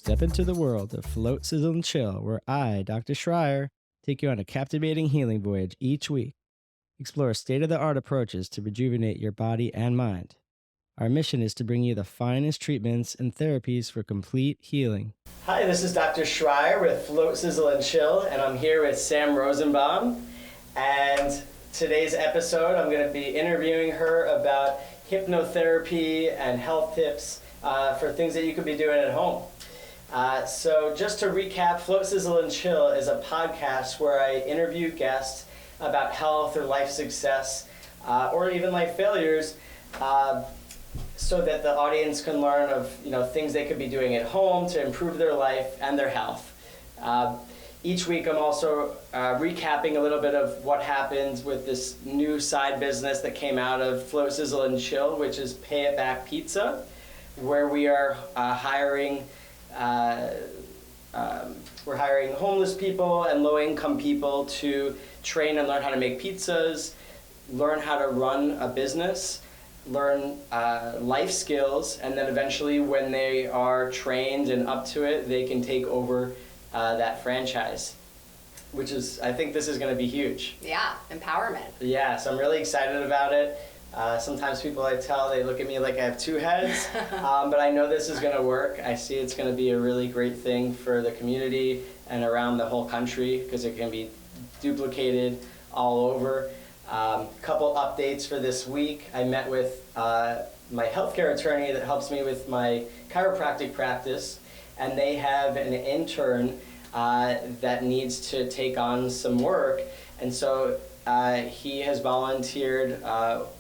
Step into the world of Float, Sizzle, and Chill, where I, Dr. Schrier, take you on a captivating healing voyage each week. Explore state-of-the-art approaches to rejuvenate your body and mind. Our mission is to bring you the finest treatments and therapies for complete healing. Hi, this is Dr. Schrier with Float, Sizzle, and Chill, and I'm here with Sam Rosenbaum. And today's episode, I'm going to be interviewing her about hypnotherapy and health tips for things that you could be doing at home. So just to recap, Float, Sizzle, and Chill is a podcast where I interview guests about health or life success or even life failures so that the audience can learn of things they could be doing at home to improve their life and their health. Each week I'm also recapping a little bit of what happens with this new side business that came out of Float, Sizzle, and Chill, which is Pay It Back Pizza, where we are hiring homeless people and low-income people to train and learn how to make pizzas, learn how to run a business, learn life skills, and then eventually when they are trained and up to it, they can take over that franchise, which is, I think this is going to be huge. Yeah, empowerment. Yeah, so I'm really excited about it. Sometimes people I tell, they look at me like I have two heads, but I know this is going to work. I see it's going to be a really great thing for the community and around the whole country because it can be duplicated all over. Couple updates for this week. I met with my healthcare attorney that helps me with my chiropractic practice, and they have an intern that needs to take on some work, and so he has volunteered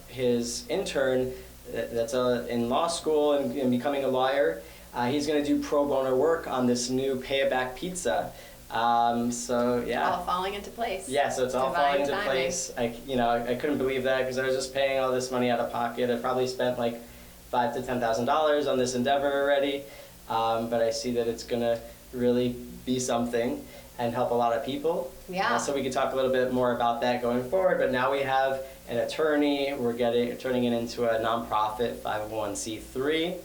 his intern that's in law school and becoming a lawyer. He's going to do pro bono work on this new Pay It Back Pizza. So yeah, all falling into place. Yeah, so it's all Divine falling into timing. place. I couldn't believe that because I was just paying all this money out of pocket. I probably spent like $5,000 to $10,000 on this endeavor already, but I see that it's gonna really be something and help a lot of people. Yeah. So we could talk a little bit more about that going forward. But now we have an attorney. We're turning it into a nonprofit 501c3,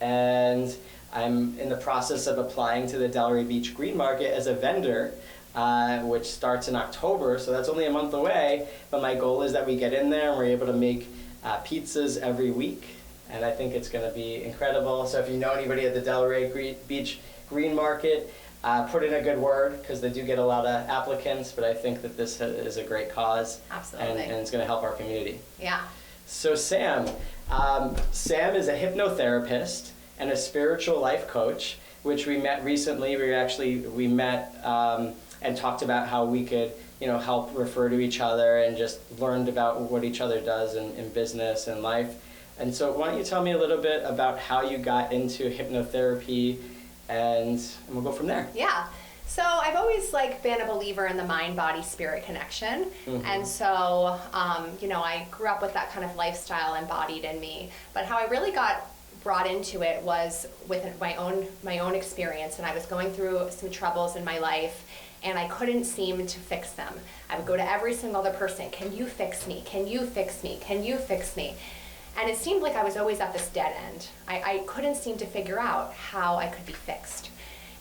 and I'm in the process of applying to the Delray Beach Green Market as a vendor, which starts in October, so that's only a month away, but my goal is that we get in there and we're able to make pizzas every week, and I think it's going to be incredible. So if you know anybody at the Delray Beach Green Market, put in a good word, because they do get a lot of applicants, but I think that this is a great cause. Absolutely. And it's going to help our community. Yeah. So Sam is a hypnotherapist and a spiritual life coach, which we met recently. We met and talked about how we could, help refer to each other and just learned about what each other does in business and life. And so why don't you tell me a little bit about how you got into hypnotherapy, and we'll go from there. Yeah. So I've always been a believer in the mind-body-spirit connection. Mm-hmm. And so, I grew up with that kind of lifestyle embodied in me. But how I really got brought into it was with my own experience, and I was going through some troubles in my life, and I couldn't seem to fix them. I would go to every single other person, can you fix me? Can you fix me? Can you fix me? And it seemed like I was always at this dead end. I couldn't seem to figure out how I could be fixed.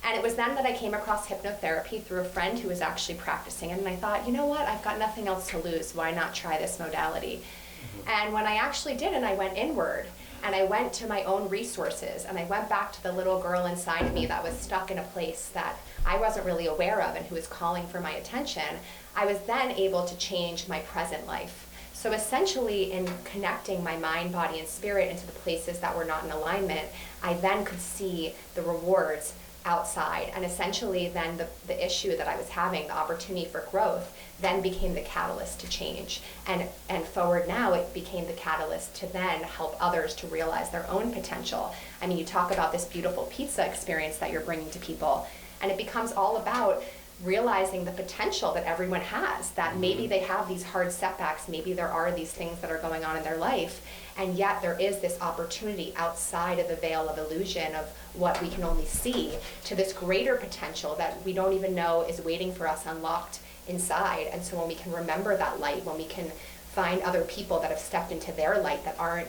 And it was then that I came across hypnotherapy through a friend who was actually practicing it, and I thought, you know what, I've got nothing else to lose, why not try this modality? Mm-hmm. And when I actually did, and I went inward, and I went to my own resources, and I went back to the little girl inside of me that was stuck in a place that I wasn't really aware of and who was calling for my attention, I was then able to change my present life. So essentially, in connecting my mind, body, and spirit into the places that were not in alignment, I then could see the rewards outside, and essentially then the issue that I was having, the opportunity for growth, then became the catalyst to change. And forward now, it became the catalyst to then help others to realize their own potential. I mean, you talk about this beautiful pizza experience that you're bringing to people, and it becomes all about realizing the potential that everyone has, that maybe they have these hard setbacks, maybe there are these things that are going on in their life, and yet there is this opportunity outside of the veil of illusion of what we can only see to this greater potential that we don't even know is waiting for us unlocked inside. And so when we can remember that light, when we can find other people that have stepped into their light that aren't,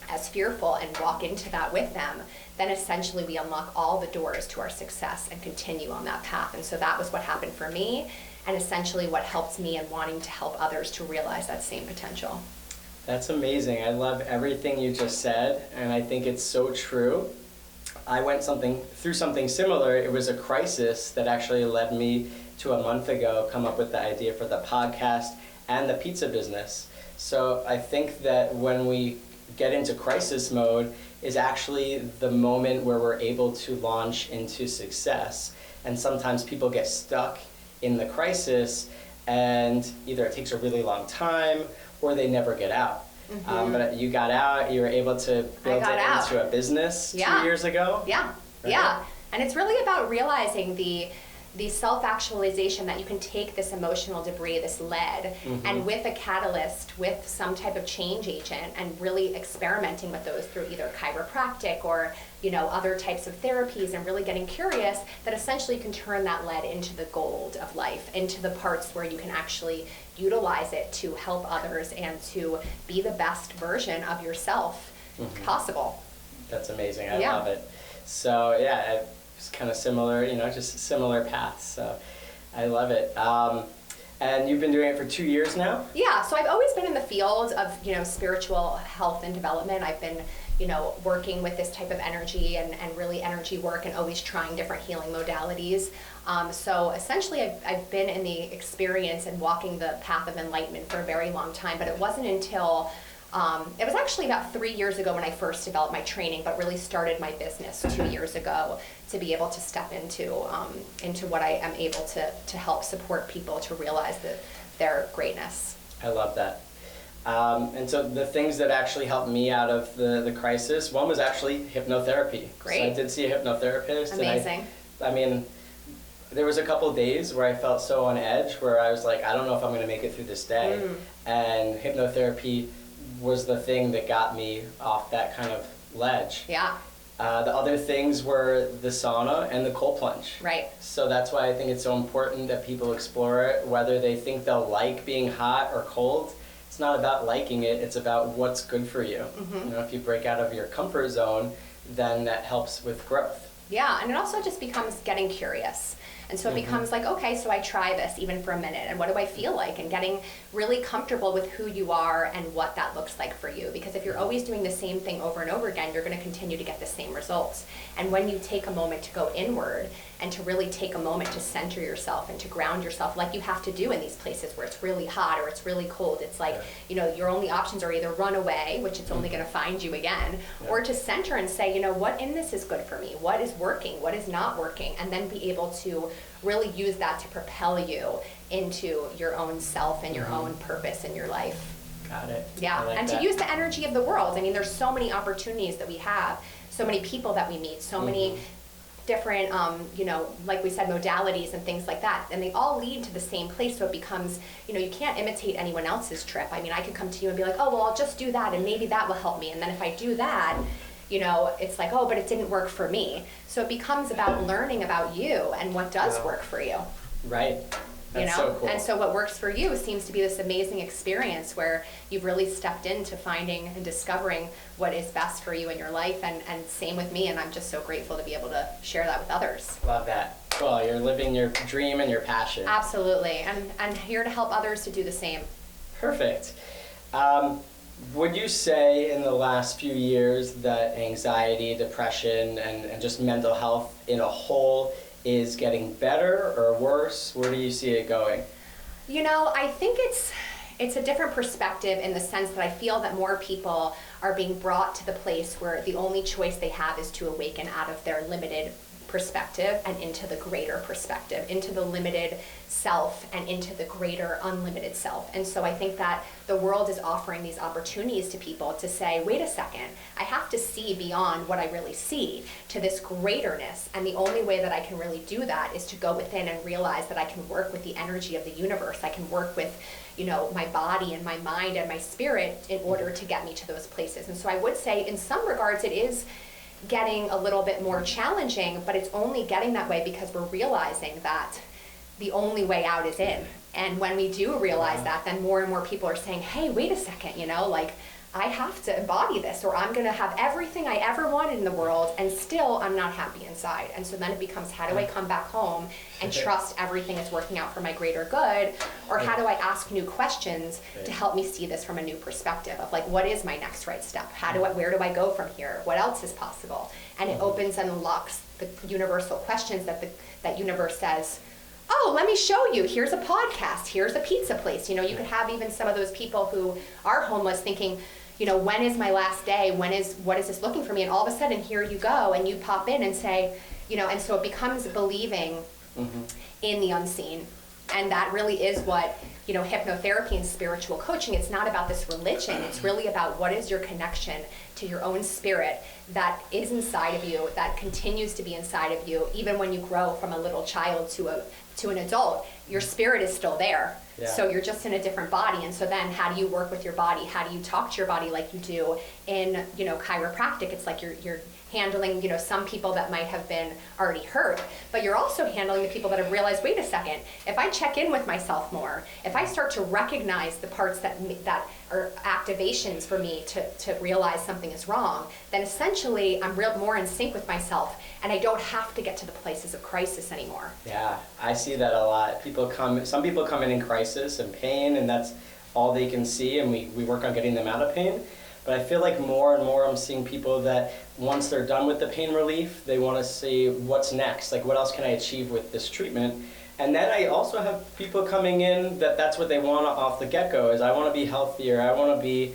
as fearful and walk into that with them, then essentially we unlock all the doors to our success and continue on that path. And so that was what happened for me, and essentially what helped me in wanting to help others to realize that same potential. That's amazing. I love everything you just said, and I think it's so true. I went through something similar. It was a crisis that actually led me to a month ago come up with the idea for the podcast and the pizza business. So I think that when we get into crisis mode is actually the moment where we're able to launch into success. And sometimes people get stuck in the crisis, and either it takes a really long time or they never get out. But you got out, you were able to build it into a business 2 years ago. Yeah, right? Yeah. And it's really about realizing the self-actualization that you can take this emotional debris, this lead, and with a catalyst, with some type of change agent, and really experimenting with those through either chiropractic or, you know, other types of therapies, and really getting curious, that essentially you can turn that lead into the gold of life, into the parts where you can actually utilize it to help others and to be the best version of yourself possible. That's amazing. I love it. So yeah, it's kind of similar, you know, just similar paths. So I love it. And you've been doing it for 2 years now? Yeah, so I've always been in the field of, you know, spiritual health and development. I've been, you know, working with this type of energy and really energy work, and always trying different healing modalities. So essentially I've been in the experience and walking the path of enlightenment for a very long time, but it wasn't until it was actually about 3 years ago when I first developed my training, but really started my business 2 years ago to be able to step into what I am able to help support people to realize their greatness. I love that. And so the things that actually helped me out of the crisis, one was actually hypnotherapy. Great. So I did see a hypnotherapist. Amazing. And I mean, there was a couple of days where I felt so on edge, where I was like, I don't know if I'm going to make it through this day. And hypnotherapy was the thing that got me off that kind of ledge. Yeah. The other things were the sauna and the cold plunge. Right. So that's why I think it's so important that people explore it, whether they think they'll like being hot or cold. It's not about liking it, it's about what's good for you. You know, if you break out of your comfort zone, then that helps with growth. Yeah, and it also just becomes getting curious. And so it becomes like, okay, so I try this even for a minute, and what do I feel like? And getting really comfortable with who you are and what that looks like for you. Because if you're always doing the same thing over and over again, you're going to continue to get the same results. And when you take a moment to go inward and to really take a moment to center yourself and to ground yourself, like you have to do in these places where it's really hot or it's really cold, it's like, you know, your only options are either run away, which it's only going to find you again, or to center and say, you know, what in this is good for me? What is working? What is not working? And then be able to really use that to propel you into your own self and your own purpose in your life. Got it. Yeah, like and that. to use the energy of the world. I mean, there's so many opportunities that we have, so many people that we meet, so many different, you know, like we said, modalities and things like that, and they all lead to the same place. So it becomes, you know, you can't imitate anyone else's trip. I mean, I could come to you and be like, oh, well, I'll just do that, and maybe that will help me. And then if I do that, you know, it's like, oh, but it didn't work for me. So it becomes about learning about you and what does work for you. Right. That's You know, so cool. and so what works for you seems to be this amazing experience where you've really stepped into finding and discovering what is best for you in your life, and same with me, and I'm just so grateful to be able to share that with others. Love that. Cool. You're living your dream and your passion. Absolutely, and here to help others to do the same. Perfect. Would you say in the last few years that anxiety, depression, and just mental health in a whole is getting better or worse? Where do you see it going? You know, I think it's a different perspective in the sense that I feel that more people are being brought to the place where the only choice they have is to awaken out of their limited perspective and into the greater perspective, into the limited self and into the greater unlimited self. And so I think that the world is offering these opportunities to people to say, wait a second, I have to see beyond what I really see to this greaterness. And the only way that I can really do that is to go within and realize that I can work with the energy of the universe. I can work with, you know, my body and my mind and my spirit in order to get me to those places. And so I would say in some regards it is getting a little bit more challenging, but it's only getting that way because we're realizing that the only way out is in. And when we do realize that, then more and more people are saying, hey, wait a second, you know, like I have to embody this, or I'm going to have everything I ever wanted in the world, and still I'm not happy inside. And so then it becomes, how do I come back home and trust everything is working out for my greater good? Or how do I ask new questions to help me see this from a new perspective of like, what is my next right step? Where do I go from here? What else is possible? And it opens and unlocks the universal questions that universe says, oh, let me show you. Here's a podcast. Here's a pizza place. You could have even some of those people who are homeless thinking, when is my last day? What is this looking for me? And all of a sudden, here you go, and you pop in and say, and so it becomes believing in the unseen. And that really is what, hypnotherapy and spiritual coaching, it's not about this religion. It's really about what is your connection to your own spirit that is inside of you, that continues to be inside of you, even when you grow from a little child to an adult. Your spirit is still there. Yeah. So you're just in a different body. And so then how do you work with your body? How do you talk to your body like you do in, chiropractic? It's like you're handling, some people that might have been already hurt, but you're also handling the people that have realized, wait a second, if I check in with myself more, if I start to recognize the parts that are activations for me to realize something is wrong, then essentially I'm more in sync with myself, and I don't have to get to the places of crisis anymore. Yeah, I see that a lot. Some people come in crisis and pain, and that's all they can see, and we work on getting them out of pain. But I feel like more and more I'm seeing people that once they're done with the pain relief, they want to see what's next, like what else can I achieve with this treatment. And then I also have people coming in that's what they want off the get-go, is I want to be healthier, I want to be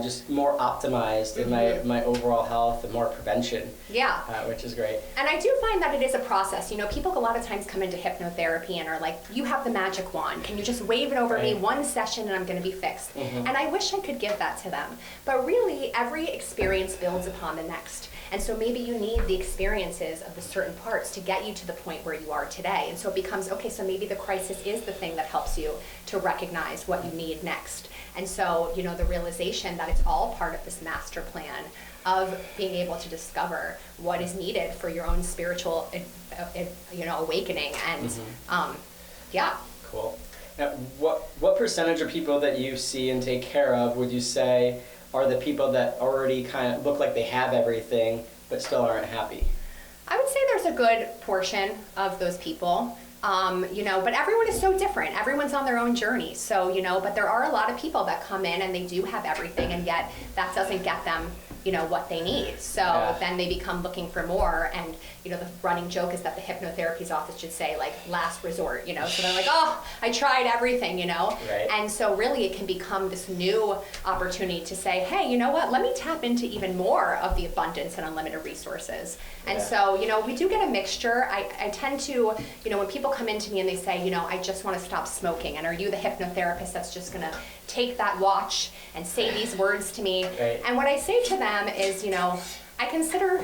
just more optimized in my overall health and more prevention. Yeah. Which is great. And I do find that it is a process. People a lot of times come into hypnotherapy and are like, you have the magic wand. Can you just wave it over me one session and I'm going to be fixed? And I wish I could give that to them. But really, every experience builds upon the next. And so maybe you need the experiences of the certain parts to get you to the point where you are today. And so it becomes, okay, so maybe the crisis is the thing that helps you to recognize what you need next. And so, the realization that it's all part of this master plan of being able to discover what is needed for your own spiritual, awakening. And, yeah. Cool. Now, what percentage of people that you see and take care of would you say are the people that already kind of look like they have everything but still aren't happy? I would say there's a good portion of those people. But everyone is so different. Everyone's on their own journey. So, but there are a lot of people that come in and they do have everything, and yet that doesn't get them, what they need. So then they become looking for more. And, the running joke is that the hypnotherapy's office should say like last resort, so they're like, oh, I tried everything, Right. And so really it can become this new opportunity to say, hey, you know what, let me tap into even more of the abundance and unlimited resources. And so, we do get a mixture. I tend to, when people come into me and they say, I just want to stop smoking, and are you the hypnotherapist that's just going to take that watch and say these words to me? Right. And what I say to them is, I consider,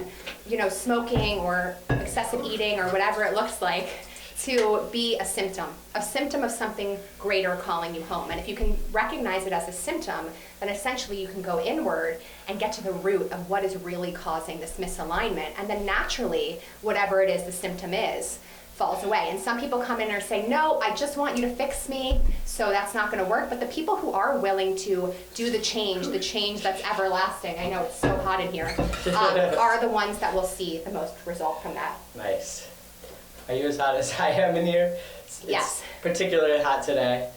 smoking or excessive eating or whatever it looks like to be a symptom of something greater calling you home. And if you can recognize it as a symptom, then essentially you can go inward and get to the root of what is really causing this misalignment. And then naturally, whatever it is the symptom is, falls away. And some people come in and say, no, I just want you to fix me, so that's not going to work. But the people who are willing to do the change that's everlasting, I know it's so hot in here, are the ones that will see the most result from that. Nice. Are you as hot as I am in here? Yes. It's particularly hot today.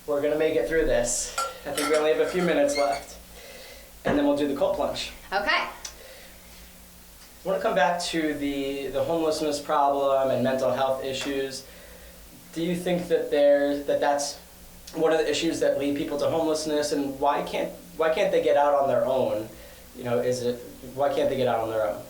We're going to make it through this. I think we only have a few minutes left. And then we'll do the cold plunge. Okay. I want to come back to the homelessness problem and mental health issues. Do you think that that's one of the issues that lead people to homelessness, and why can't they get out on their own? Why can't they get out on their own?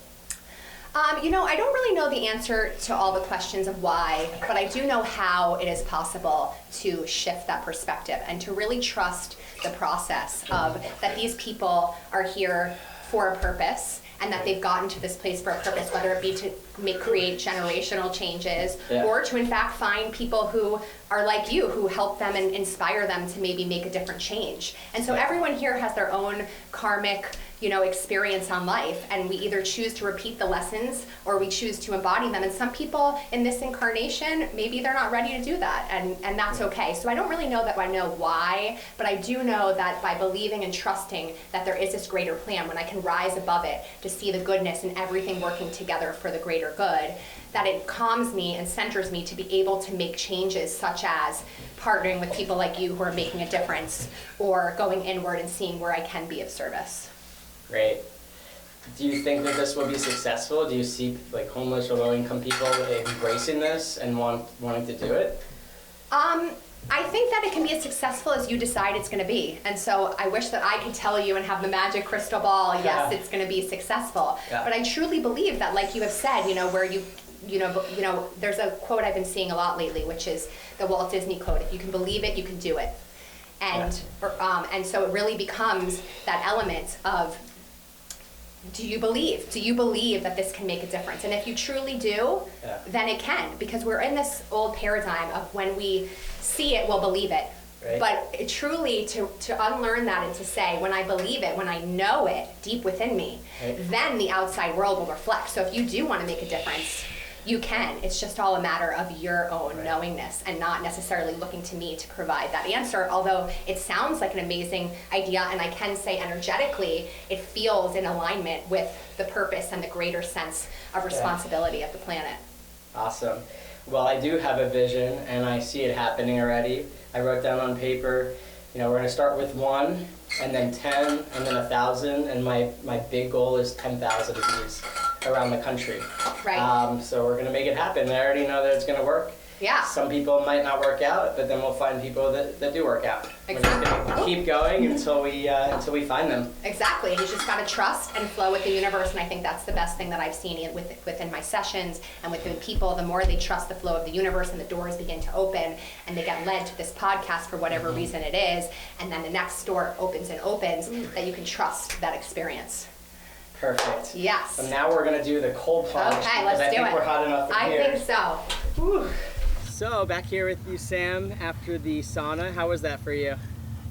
I don't really know the answer to all the questions of why, but I do know how it is possible to shift that perspective and to really trust the process of that these people are here for a purpose, and that they've gotten to this place for a purpose, whether it be to create generational changes or to in fact find people who are like you, who help them and inspire them to maybe make a different change. And so everyone here has their own karmic, experience on life, and we either choose to repeat the lessons or we choose to embody them. And some people in this incarnation, maybe they're not ready to do that, and that's okay. So I don't really know that I know why, but I do know that by believing and trusting that there is this greater plan, when I can rise above it to see the goodness and everything working together for the greater good, that it calms me and centers me to be able to make changes, such as partnering with people like you who are making a difference, or going inward and seeing where I can be of service. Great. Do you think that this will be successful? Do you see like homeless or low-income people embracing this and wanting to do it? I think that it can be as successful as you decide it's going to be. And so I wish that I could tell you and have the magic crystal ball, yes, it's going to be successful. Yeah. But I truly believe that, like you have said, where there's a quote I've been seeing a lot lately, which is the Walt Disney quote: if you can believe it, you can do it. And and so it really becomes that element of, do you believe? Do you believe that this can make a difference? And if you truly do, then it can, because we're in this old paradigm of when we see it, we'll believe it. Right. But truly to unlearn that and to say, when I believe it, when I know it deep within me, then the outside world will reflect. So if you do want to make a difference, you can. It's just all a matter of your own knowingness, and not necessarily looking to me to provide that answer, although it sounds like an amazing idea, and I can say energetically it feels in alignment with the purpose and the greater sense of responsibility of the planet. Awesome. Well, I do have a vision, and I see it happening already. I wrote down on paper, we're going to start with 1, and then 10, and then 1,000, and my big goal is 10,000 of these around the country. Right. So we're going to make it happen. I already know that it's going to work. Yeah. Some people might not work out, but then we'll find people that do work out. Exactly. We're just going to keep going until we find them. Exactly. You just got to trust and flow with the universe, and I think that's the best thing that I've seen within my sessions and within people. The more they trust the flow of the universe, and the doors begin to open, and they get led to this podcast for whatever reason it is, and then the next door opens, that you can trust that experience. Perfect. Yes. And now we're going to do the cold plunge. Okay, let's do it. I think we're hot enough in here. I think so. Whew. So back here with you, Sam, after the sauna. How was that for you?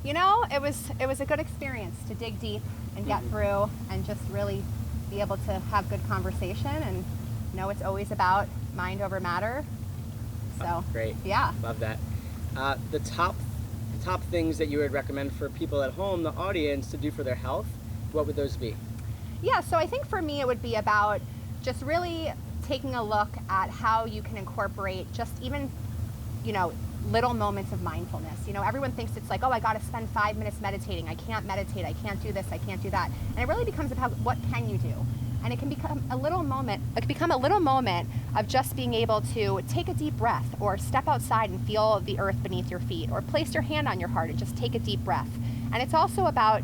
It was a good experience to dig deep and get through and just really be able to have good conversation, and it's always about mind over matter. So great. Yeah. Love that. The top things that you would recommend for people at home, the audience, to do for their health, what would those be? Yeah, so I think for me it would be about just really taking a look at how you can incorporate just even, little moments of mindfulness. Everyone thinks it's like, oh, I got to spend 5 minutes meditating. I can't meditate. I can't do this. I can't do that. And it really becomes about what can you do? And it can become a little moment. It can become a little moment of just being able to take a deep breath, or step outside and feel the earth beneath your feet, or place your hand on your heart and just take a deep breath. And it's also about,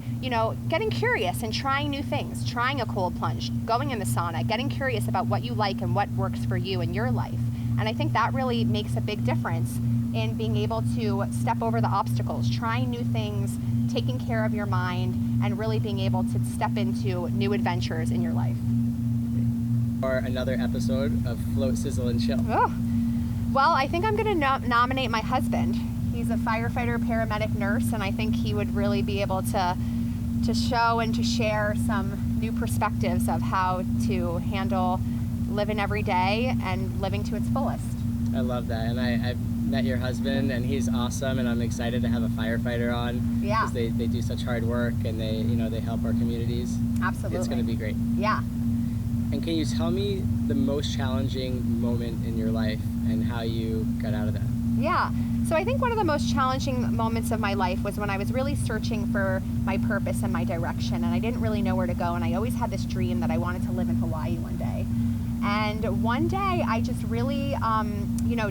getting curious and trying new things, trying a cold plunge, going in the sauna, getting curious about what you like and what works for you in your life. And I think that really makes a big difference in being able to step over the obstacles, trying new things, taking care of your mind, and really being able to step into new adventures in your life. Or another episode of Float, Sizzle, and Chill. Oh. Well, I think I'm going to nominate my husband. He's a firefighter, paramedic, nurse, and I think he would really be able to show and to share some new perspectives of how to handle living every day and living to its fullest. I love that, and I've met your husband, and he's awesome, and I'm excited to have a firefighter on. Yeah. Because they do such hard work, and they help our communities. Absolutely. It's going to be great. Yeah. And can you tell me the most challenging moment in your life and how you got out of that? Yeah. So I think one of the most challenging moments of my life was when I was really searching for my purpose and my direction, and I didn't really know where to go, and I always had this dream that I wanted to live in Hawaii one day. And one day I just really,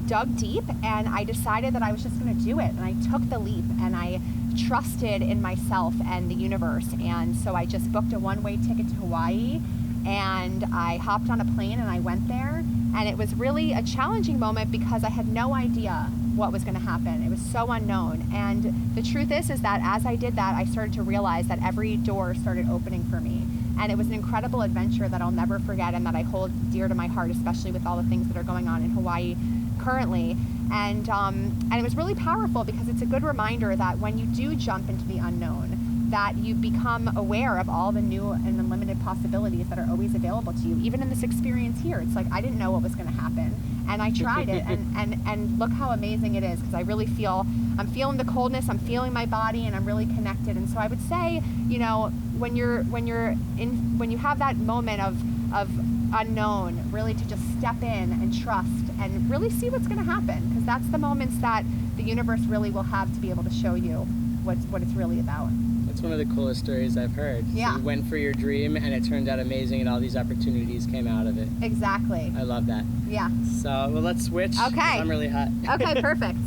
dug deep, and I decided that I was just going to do it. And I took the leap, and I trusted in myself and the universe. And so I just booked a one-way ticket to Hawaii, and I hopped on a plane and I went there. And it was really a challenging moment because I had no idea what was going to happen. It was so unknown. And the truth is that as I did that, I started to realize that every door started opening for me. And it was an incredible adventure that I'll never forget and that I hold dear to my heart, especially with all the things that are going on in Hawaii currently. And it was really powerful because it's a good reminder that when you do jump into the unknown, that you become aware of all the new and unlimited possibilities that are always available to you. Even in this experience here, it's like I didn't know what was going to happen, and I tried it, and look how amazing it is, because I really feel, I'm feeling the coldness, I'm feeling my body, and I'm really connected. And so I would say, you know, when you have that moment of unknown, really to just step in and trust and really see what's going to happen, because that's the moments that the universe really will have to be able to show you what it's really about. That's one of the coolest stories I've heard. Yeah. So you went for your dream and it turned out amazing and all these opportunities came out of it. Exactly. I love that. Yeah. So, well, let's switch. Okay. I'm really hot. Okay, perfect.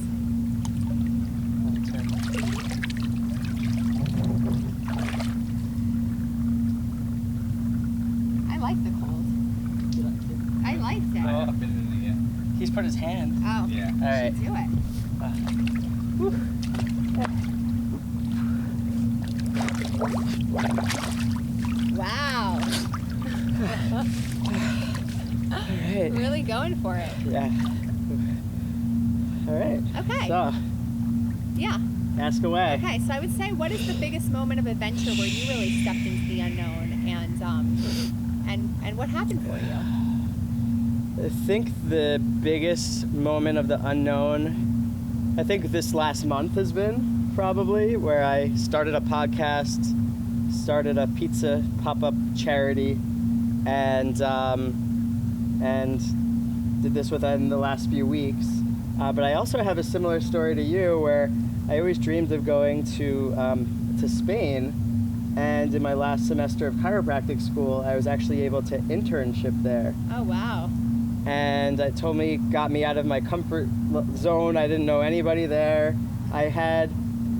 I like the cold. You like it? I liked it. I haven't been in it yet. He's put his hand. Oh. Yeah. All right. Do it. Wow. All right. Really going for it. Yeah. All right. Okay. So, Yeah. ask away. Okay, so I would say, what is the biggest moment of adventure where you really stepped into the unknown, and what happened for you? I think the biggest moment of the unknown, I think this last month has been probably, where I started a podcast, started a pizza pop-up charity, and did this within the last few weeks. But I also have a similar story to you, where I always dreamed of going to Spain, and in my last semester of chiropractic school, I was actually able to internship there. Oh, wow. And it got me out of my comfort zone. I didn't know anybody there. I had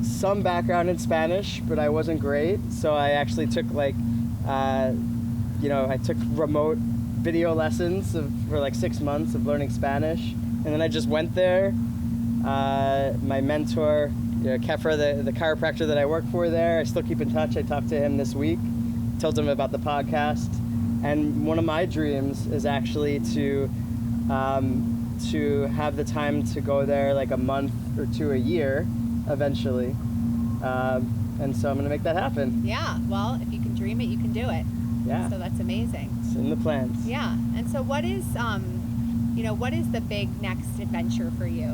some background in Spanish, but I wasn't great. So I actually took I took remote video lessons for like 6 months of learning Spanish. And then I just went there. My mentor, Kefra, the chiropractor that I work for there, I still keep in touch. I talked to him this week, told him about the podcast. And one of my dreams is actually to have the time to go there like a month or two a year eventually. And so I'm going to make that happen. Yeah, well, if you can dream it, you can do it. Yeah. So that's amazing. It's in the plans. Yeah, and so what is the big next adventure for you?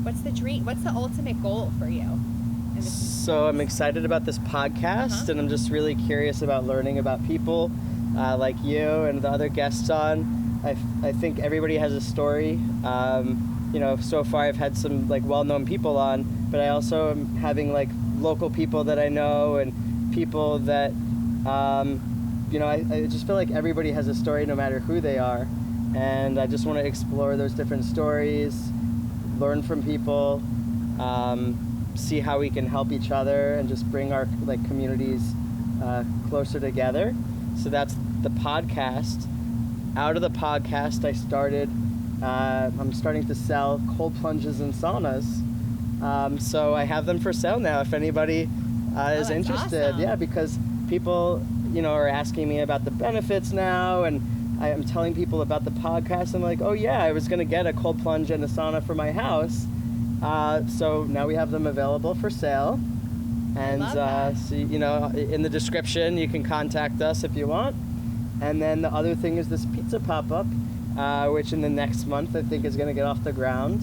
What's the dream? What's the ultimate goal for you? So I'm excited about this podcast, and I'm just really curious about learning about people like you and the other guests on. I think everybody has a story. So far I've had some like well-known people on, but I also am having like local people that I know and people that, I just feel like everybody has a story no matter who they are. And I just want to explore those different stories, learn from people, see how we can help each other and just bring our communities closer together. So that's the podcast. Out of the podcast, I'm starting to sell cold plunges and saunas. So I have them for sale now if anybody is interested. Awesome. Yeah, because people, are asking me about the benefits now, and I'm telling people about the podcast. I'm like, oh yeah, I was going to get a cold plunge and a sauna for my house. So now we have them available for sale. And so, in the description, you can contact us if you want. And then the other thing is this pizza pop-up, which in the next month I think is going to get off the ground.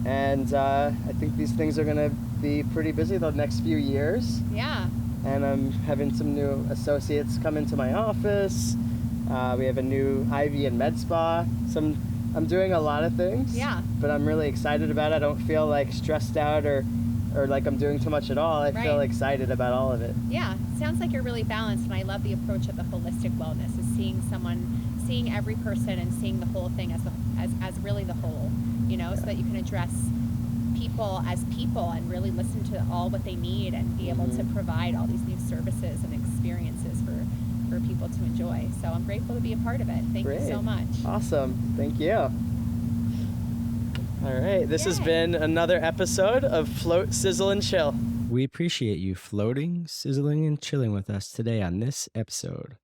And I think these things are going to be pretty busy the next few years. Yeah. And I'm having some new associates come into my office. We have a new IV and med spa. I'm doing a lot of things. Yeah. But I'm really excited about it. I don't feel like stressed out or like I'm doing too much at all. I feel excited about all of it. Yeah. It sounds like you're really balanced, and I love the approach of the holistic wellness, is seeing every person and seeing the whole thing as really the whole, so that you can address people as people and really listen to all what they need and be able to provide all these new services and experiences for people to enjoy. So I'm grateful to be a part of it. Thank you so much. Awesome. Thank you. All right. This has Yay. been another episode of Float, Sizzle, and Chill. We appreciate you floating, sizzling, and chilling with us today on this episode.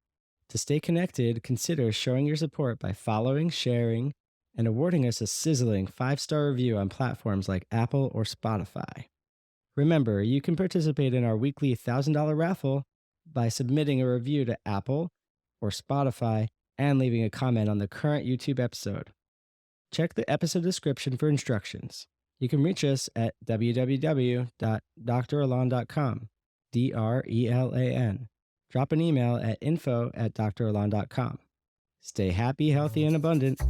To stay connected, consider showing your support by following, sharing, and awarding us a sizzling 5-star review on platforms like Apple or Spotify. Remember, you can participate in our weekly $1,000 raffle by submitting a review to Apple or Spotify and leaving a comment on the current YouTube episode. Check the episode description for instructions. You can reach us at www.dralon.com, DRELAN. Drop an email at info@dralon.com. Stay happy, healthy, and abundant.